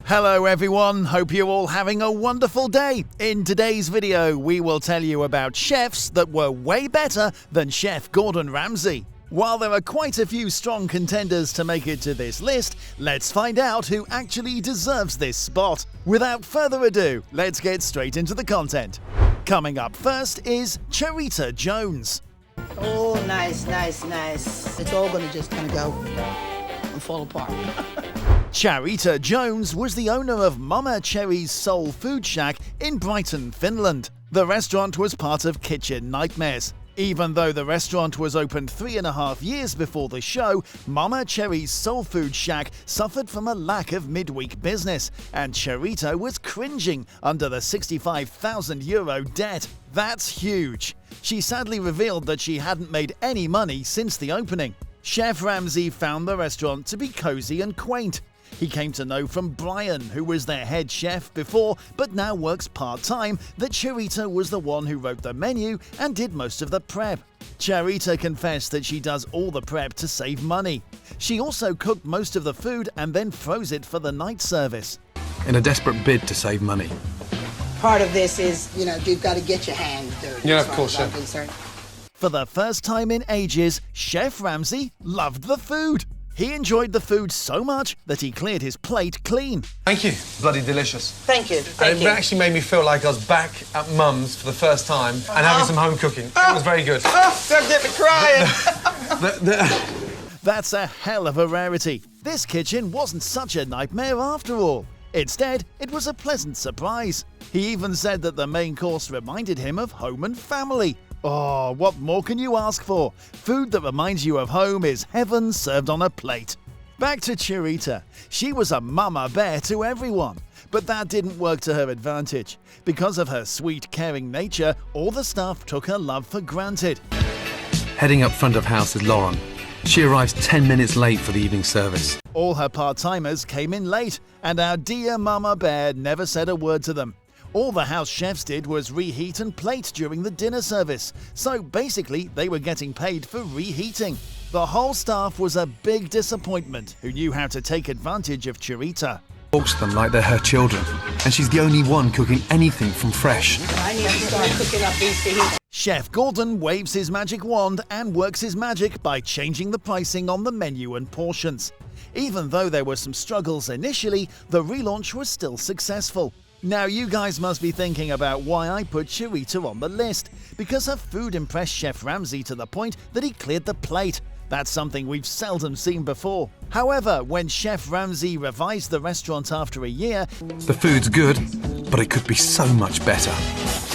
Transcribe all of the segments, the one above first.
Hello everyone, hope you're all having a wonderful day. In today's video, we will tell you about chefs that were way better than Chef Gordon Ramsay. While there are quite a few strong contenders to make it to this list, let's find out who actually deserves this spot. Without further ado, let's get straight into the content. Coming up first is Charita Jones. Oh, nice. It's all gonna just kind of go and fall apart. Charita Jones was the owner of Mama Cherry's Soul Food Shack in Brighton, Finland. The restaurant was part of Kitchen Nightmares. Even though the restaurant was opened 3.5 years before the show, Mama Cherry's Soul Food Shack suffered from a lack of midweek business, and Charita was cringing under the €65,000 debt. That's huge. She sadly revealed that she hadn't made any money since the opening. Chef Ramsay found the restaurant to be cozy and quaint. He came to know from Brian, who was their head chef before but now works part-time, that Charita was the one who wrote the menu and did most of the prep. Charita confessed that she does all the prep to save money. She also cooked most of the food and then froze it for the night service. In a desperate bid to save money. Part of this is, you've got to get your hands dirty. Yeah, of course, yeah. For the first time in ages, Chef Ramsay loved the food. He enjoyed the food so much that he cleared his plate clean. Thank you. Bloody delicious. Thank you. And it actually made me feel like I was back at Mum's for the first time and having some home cooking. It was very good. Don't get me crying. That's a hell of a rarity. This kitchen wasn't such a nightmare after all. Instead, it was a pleasant surprise. He even said that the main course reminded him of home and family. Oh, what more can you ask for? Food that reminds you of home is heaven served on a plate. Back to Charita. She was a mama bear to everyone. But that didn't work to her advantage. Because of her sweet, caring nature, all the staff took her love for granted. Heading up front of house is Lauren. She arrives 10 minutes late for the evening service. All her part-timers came in late, and our dear mama bear never said a word to them. All the house chefs did was reheat and plate during the dinner service, so basically they were getting paid for reheating. The whole staff was a big disappointment who knew how to take advantage of Charita. Talks to them like they're her children, and she's the only one cooking anything from fresh. I need to start cooking up these things. Chef Gordon waves his magic wand and works his magic by changing the pricing on the menu and portions. Even though there were some struggles initially, the relaunch was still successful. Now you guys must be thinking about why I put Charita on the list, because her food impressed Chef Ramsay to the point that he cleared the plate. That's something we've seldom seen before. However, when Chef Ramsay revised the restaurant after a year, the food's good, but it could be so much better.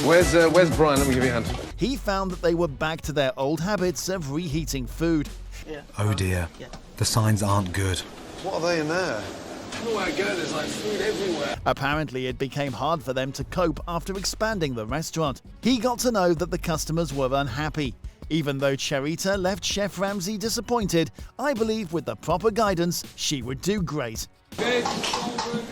Where's Brian? Let me give you a hand. he found that they were back to their old habits of reheating food. Yeah. Oh dear, the signs aren't good. What are they in there? Oh my God, there's like food everywhere. Apparently, it became hard for them to cope after expanding the restaurant. He got to know that the customers were unhappy. Even though Charita left Chef Ramsay disappointed, I believe with the proper guidance, she would do great.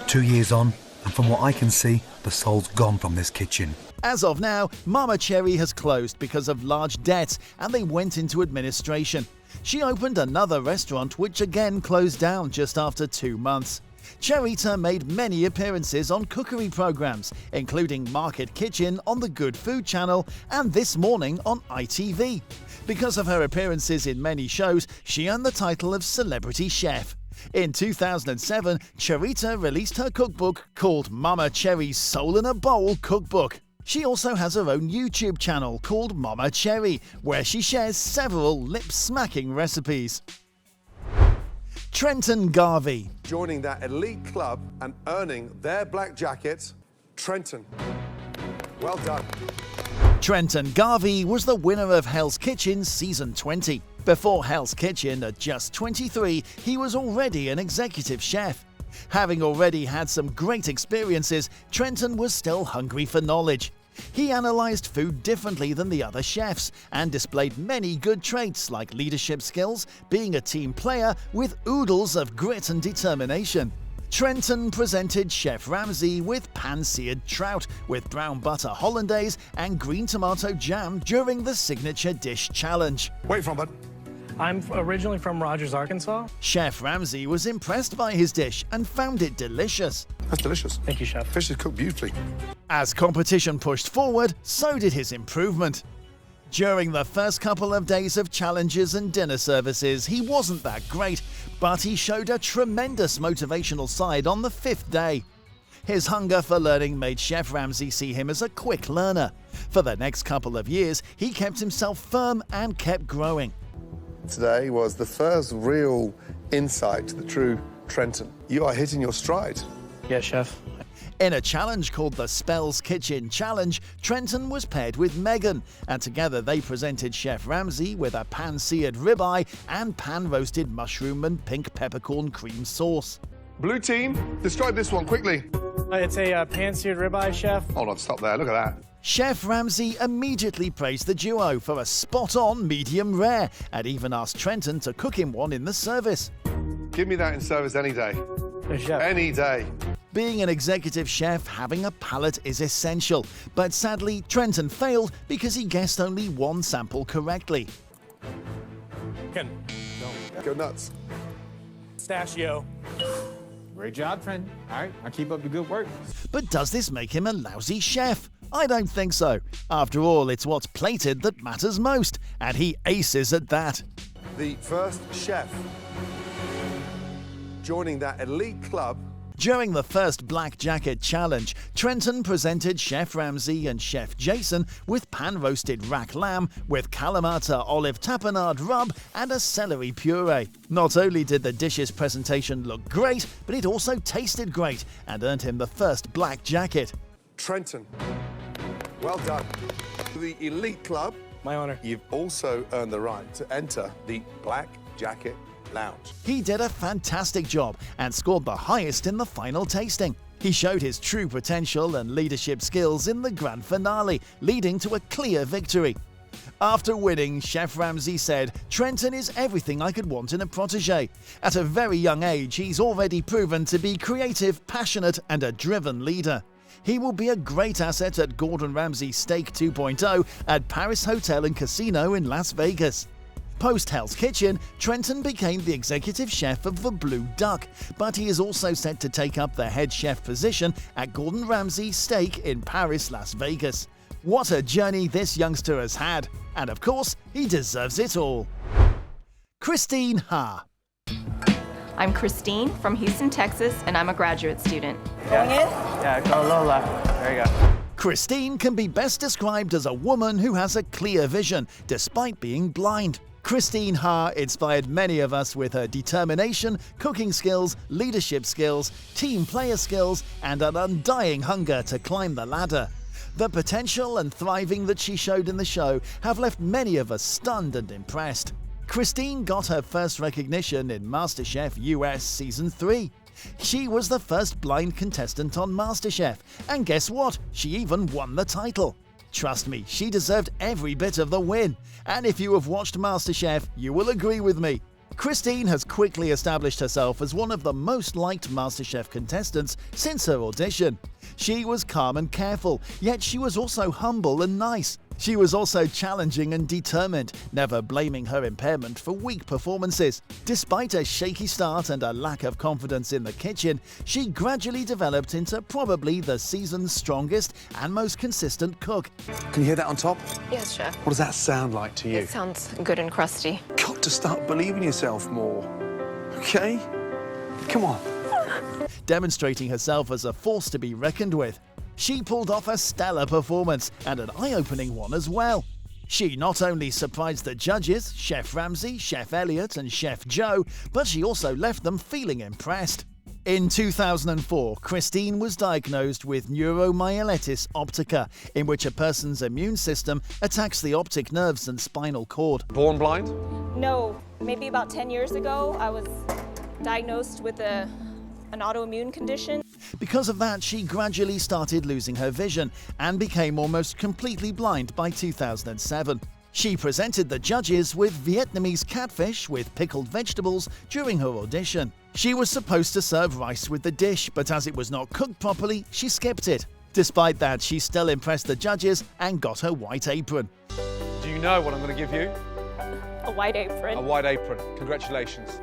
2 years on, and from what I can see, the soul's gone from this kitchen. As of now, Mama Cherry has closed because of large debts and they went into administration. She opened another restaurant which again closed down just after 2 months. Charita made many appearances on cookery programs, including Market Kitchen on the Good Food channel and This Morning on ITV. Because of her appearances in many shows, she earned the title of Celebrity Chef. In 2007, Charita released her cookbook called Mama Cherry's Soul in a Bowl Cookbook. She also has her own YouTube channel called Mama Cherry, where she shares several lip-smacking recipes. Trenton Garvey. Joining that elite club and earning their black jacket, Trenton. Well done. Trenton Garvey was the winner of Hell's Kitchen Season 20. Before Hell's Kitchen, at just 23, he was already an executive chef. Having already had some great experiences, Trenton was still hungry for knowledge. He analysed food differently than the other chefs and displayed many good traits like leadership skills, being a team player with oodles of grit and determination. Trenton presented Chef Ramsay with pan-seared trout with brown butter hollandaise and green tomato jam during the Signature Dish Challenge. Where you from, bud? I'm originally from Rogers, Arkansas. Chef Ramsay was impressed by his dish and found it delicious. That's delicious. Thank you, chef. Fish is cooked beautifully. As competition pushed forward, so did his improvement. During the first couple of days of challenges and dinner services, he wasn't that great, but he showed a tremendous motivational side on the 5th day. His hunger for learning made Chef Ramsay see him as a quick learner. For the next couple of years, he kept himself firm and kept growing. Today was the first real insight to the true Trenton. You are hitting your stride. Yes, chef. In a challenge called the Spells Kitchen Challenge, Trenton was paired with Megan, and together they presented Chef Ramsay with a pan-seared ribeye and pan-roasted mushroom and pink peppercorn cream sauce. Blue team, describe this one quickly. It's a pan-seared ribeye, chef. Hold on, stop there. Look at that. Chef Ramsay immediately praised the duo for a spot-on medium rare, and even asked Trenton to cook him one in the service. Give me that in service any day. Yes, chef. Any day. Being an executive chef, having a palate is essential, but sadly, Trenton failed because he guessed only one sample correctly. Go nuts. Pistachio. Great job, Trenton. All right, I'll keep up the good work. But does this make him a lousy chef? I don't think so. After all, it's what's plated that matters most, and he aces at that. The first chef joining that elite club. During the first Black Jacket Challenge, Trenton presented Chef Ramsay and Chef Jason with pan-roasted rack lamb with Kalamata olive tapenade rub and a celery puree. Not only did the dish's presentation look great, but it also tasted great and earned him the first Black Jacket. Trenton, well done. To the elite club, My honor. you've also earned the right to enter the Black Jacket Lounge. He did a fantastic job and scored the highest in the final tasting. He showed his true potential and leadership skills in the grand finale, leading to a clear victory. After winning, Chef Ramsay said, "Trenton is everything I could want in a protege. At a very young age, he's already proven to be creative, passionate, and a driven leader. He will be a great asset at Gordon Ramsay Steak 2.0 at Paris Hotel and Casino in Las Vegas." Post Hell's Kitchen, Trenton became the executive chef of the Blue Duck, but he is also set to take up the head chef position at Gordon Ramsay Steak in Paris, Las Vegas. What a journey this youngster has had, and of course, he deserves it all. Christine Ha. I'm Christine from Houston, Texas, and I'm a graduate student. Going in? Yeah, go a little left. There you go. Christine can be best described as a woman who has a clear vision, despite being blind. Christine Ha inspired many of us with her determination, cooking skills, leadership skills, team player skills, and an undying hunger to climb the ladder. The potential and thriving that she showed in the show have left many of us stunned and impressed. Christine got her first recognition in MasterChef US Season 3. She was the first blind contestant on MasterChef, and guess what? She even won the title. Trust me, she deserved every bit of the win. And if you have watched MasterChef, you will agree with me. Christine has quickly established herself as one of the most liked MasterChef contestants since her audition. She was calm and careful, yet she was also humble and nice. She was also challenging and determined, never blaming her impairment for weak performances. Despite a shaky start and a lack of confidence in the kitchen, she gradually developed into probably the season's strongest and most consistent cook. Can you hear that on top? Yes, chef. What does that sound like to you? It sounds good and crusty. Got to start believing yourself more. Okay? Come on. Demonstrating herself as a force to be reckoned with. She pulled off a stellar performance, and an eye-opening one as well. She not only surprised the judges, Chef Ramsay, Chef Elliot and Chef Joe, but she also left them feeling impressed. In 2004, Christine was diagnosed with neuromyelitis optica, in which a person's immune system attacks the optic nerves and spinal cord. Born blind? No, maybe about 10 years ago, I was diagnosed with an autoimmune condition. Because of that, she gradually started losing her vision and became almost completely blind by 2007. She presented the judges with Vietnamese catfish with pickled vegetables during her audition. She was supposed to serve rice with the dish, but as it was not cooked properly, she skipped it. Despite that, she still impressed the judges and got her white apron. Do you know what I'm going to give you? A white apron. A white apron. Congratulations.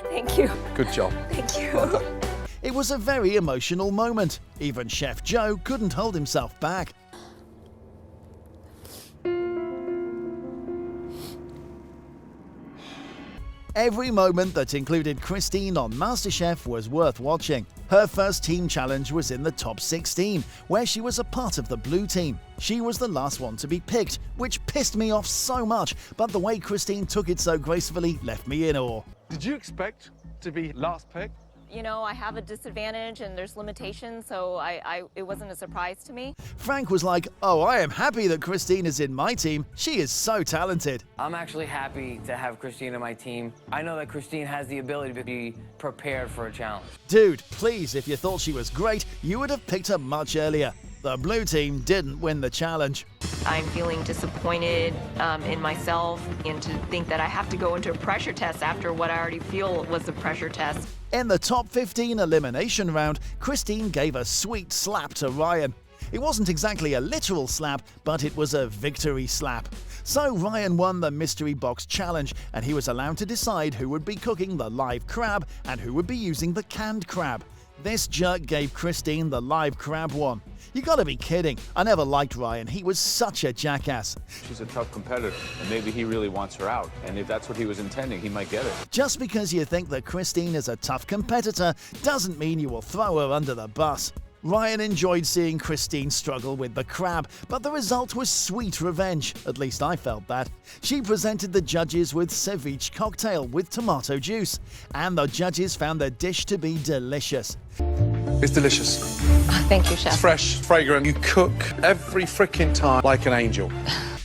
Thank you. Good job. Thank you. Well done. It was a very emotional moment. Even Chef Joe couldn't hold himself back. Every moment that included Christine on MasterChef was worth watching. Her first team challenge was in the top 16, where she was a part of the blue team. She was the last one to be picked, which pissed me off so much, but the way Christine took it so gracefully left me in awe. Did you expect to be last pick? You know, I have a disadvantage and there's limitations, so it wasn't a surprise to me. Frank was like, "Oh, I am happy that Christine is in my team. She is so talented." I'm actually happy to have Christine on my team. I know that Christine has the ability to be prepared for a challenge. Dude, please, if you thought she was great, you would have picked her much earlier. The blue team didn't win the challenge. I'm feeling disappointed in myself, and to think that I have to go into a pressure test after what I already feel was a pressure test. In the top 15 elimination round, Christine gave a sweet slap to Ryan. It wasn't exactly a literal slap, but it was a victory slap. So Ryan won the mystery box challenge, and he was allowed to decide who would be cooking the live crab and who would be using the canned crab. This jerk gave Christine the live crab one. You gotta be kidding. I never liked Ryan. He was such a jackass. She's a tough competitor, and maybe he really wants her out. And if that's what he was intending, he might get it. Just because you think that Christine is a tough competitor doesn't mean you will throw her under the bus. Ryan enjoyed seeing Christine struggle with the crab, but the result was sweet revenge. At least I felt that. She presented the judges with ceviche cocktail with tomato juice, and the judges found the dish to be delicious. It's delicious. Thank you, Chef. It's fresh, fragrant. You cook every freaking time like an angel.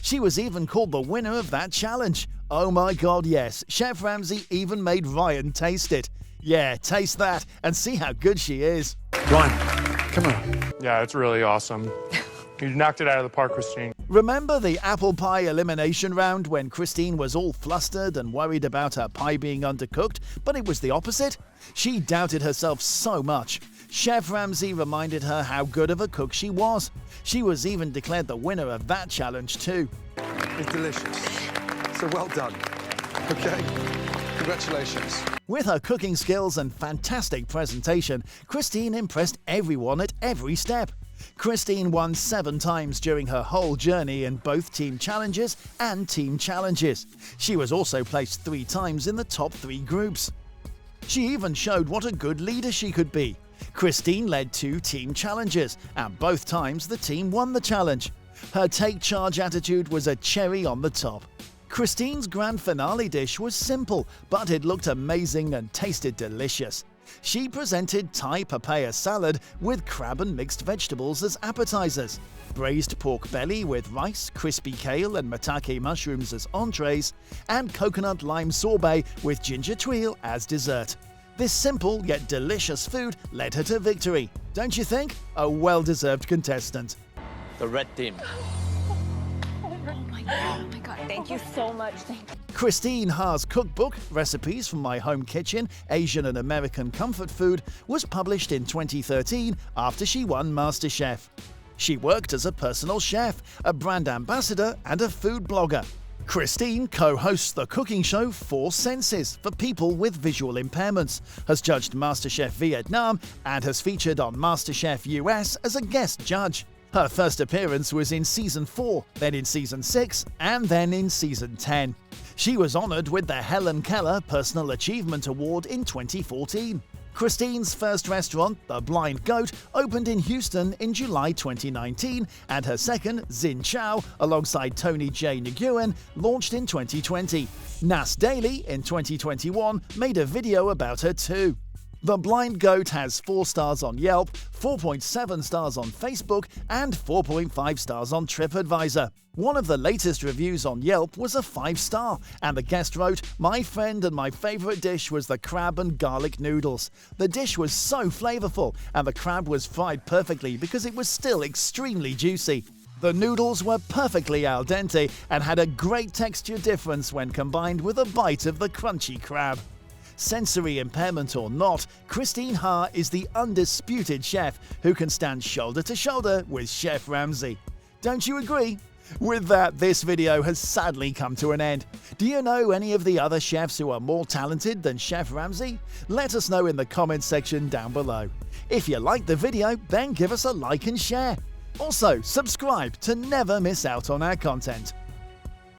She was even called the winner of that challenge. Oh my god, yes. Chef Ramsay even made Ryan taste it. Yeah, taste that and see how good she is. Ryan, come on. Yeah, it's really awesome. You knocked it out of the park, Christine. Remember the apple pie elimination round when Christine was all flustered and worried about her pie being undercooked, but it was the opposite? She doubted herself so much. Chef Ramsay reminded her how good of a cook she was. She was even declared the winner of that challenge too. It's delicious. So well done. Okay? Congratulations. With her cooking skills and fantastic presentation, Christine impressed everyone at every step. Christine won 7 times during her whole journey in both team challenges and team challenges. She was also placed 3 times in the top 3 groups. She even showed what a good leader she could be. Christine led 2 team challenges, and both times the team won the challenge. Her take charge attitude was a cherry on the top. Christine's grand finale dish was simple, but it looked amazing and tasted delicious. She presented Thai papaya salad with crab and mixed vegetables as appetizers, braised pork belly with rice, crispy kale and maitake mushrooms as entrees, and coconut lime sorbet with ginger tuile as dessert. This simple yet delicious food led her to victory. Don't you think? A well-deserved contestant. The red team. Oh my God. Thank you so much. Thank you. Christine Ha's cookbook, Recipes from My Home Kitchen, Asian and American Comfort Food, was published in 2013 after she won MasterChef. She worked as a personal chef, a brand ambassador, and a food blogger. Christine co-hosts the cooking show 4 Senses for people with visual impairments, has judged MasterChef Vietnam, and has featured on MasterChef US as a guest judge. Her first appearance was in Season 4, then in Season 6, and then in Season 10. She was honored with the Helen Keller Personal Achievement Award in 2014. Christine's first restaurant, The Blind Goat, opened in Houston in July 2019, and her second, Xin Chow, alongside Tony J. Nguyen, launched in 2020. Nas Daily, in 2021, made a video about her too. The Blind Goat has 4 stars on Yelp, 4.7 stars on Facebook, and 4.5 stars on TripAdvisor. One of the latest reviews on Yelp was a 5-star, and the guest wrote, "My friend and my favorite dish was the crab and garlic noodles. The dish was so flavorful, and the crab was fried perfectly because it was still extremely juicy. The noodles were perfectly al dente and had a great texture difference when combined with a bite of the crunchy crab." Sensory impairment or not, Christine Ha is the undisputed chef who can stand shoulder to shoulder with Chef Ramsay. Don't you agree? With that, this video has sadly come to an end. Do you know any of the other chefs who are more talented than Chef Ramsay? Let us know in the comments section down below. If you liked the video, then give us a like and share. Also, subscribe to never miss out on our content.